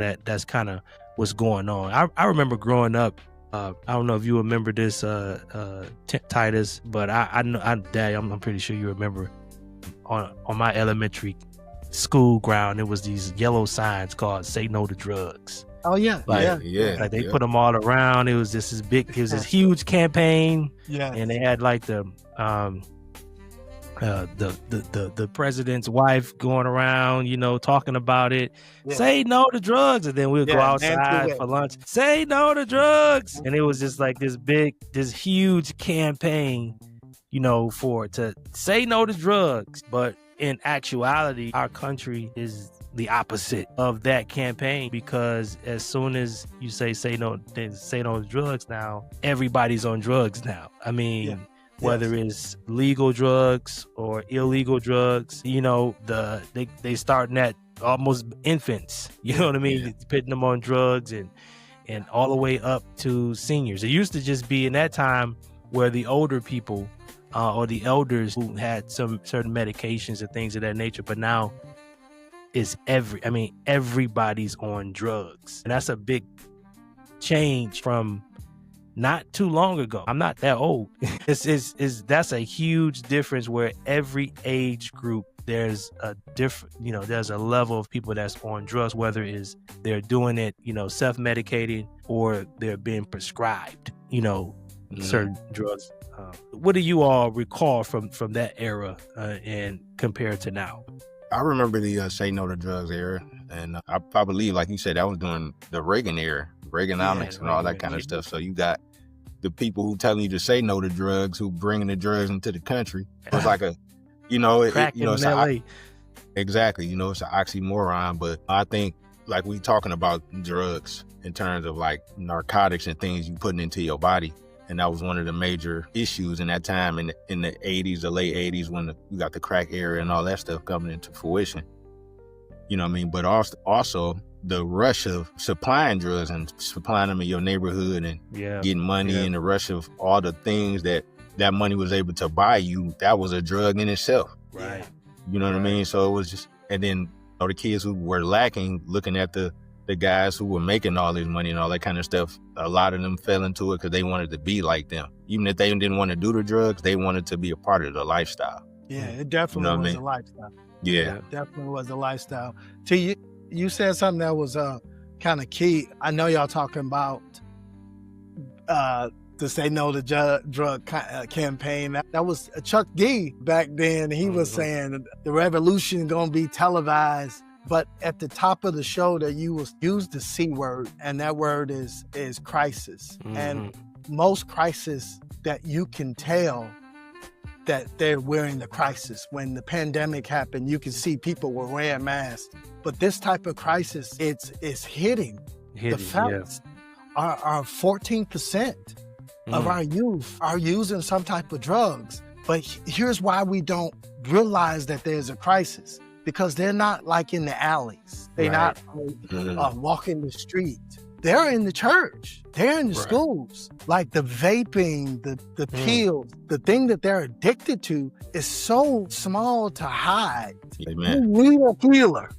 And that's kind of what's going on. I remember growing up. I don't know if you remember this, Titus, but I know, Dad, I'm pretty sure you remember. On my elementary school ground, there was these yellow signs called "Say No to Drugs." Oh yeah, like they put them all around. It was this huge campaign. Yeah, and they had like the president's wife going around, talking about it. Yeah. Say no to drugs, and then we'll go outside for lunch. Say no to drugs, and it was just like this huge campaign, to say no to drugs. But in actuality, our country is the opposite of that campaign, because as soon as you say no to drugs, now everybody's on drugs now. I mean, whether it's legal drugs or illegal drugs, they starting at almost infants, you know what I mean? Putting them on drugs and all the way up to seniors. It used to just be in that time where the older people or the elders who had some certain medications and things of that nature, but now it's everybody's on drugs. And that's a big change from not too long ago. I'm not that old. That's a huge difference, where every age group, there's a different, there's a level of people that's on drugs, whether it's they're doing it, self-medicated, or they're being prescribed, certain drugs. What do you all recall from that era and compared to now? I remember the Say No to Drugs era, and I believe, like you said, that was during the Reagan era, Reaganomics and all that kind of stuff. So you got the people who telling you to say no to drugs, who bringing the drugs into the country. It's like a, exactly, it's an oxymoron. But I think, like, we talking about drugs in terms of like narcotics and things you putting into your body. And that was one of the major issues in that time in the 80s, the late 80s, when we got the crack era and all that stuff coming into fruition. You know what I mean? But also the rush of supplying drugs and supplying them in your neighborhood and getting money, and the rush of all the things that money was able to buy you, that was a drug in itself. Right. You know what I mean? So it was just, and then the kids who were lacking, looking at the guys who were making all this money and all that kind of stuff, a lot of them fell into it because they wanted to be like them. Even if they didn't want to do the drugs, they wanted to be a part of the lifestyle. Yeah, it definitely was a lifestyle. Yeah. It definitely was a lifestyle. T, you said something that was kind of key. I know y'all talking about the Say No to Drug campaign. That was Chuck D back then. He was saying the revolution going to be televised. But at the top of the show, that you used the C word, and that word is crisis. And most crisis that you can tell that they're wearing the crisis. When the pandemic happened, you can see people were wearing masks. But this type of crisis, it's hitting. The facts are 14% of our youth are using some type of drugs. But here's why we don't realize that there's a crisis. Because they're not like in the alleys. They're not walking the street. They're in the church. They're in the schools. Like the vaping, the pills, the thing that they're addicted to is so small to hide. Amen. You need a healer.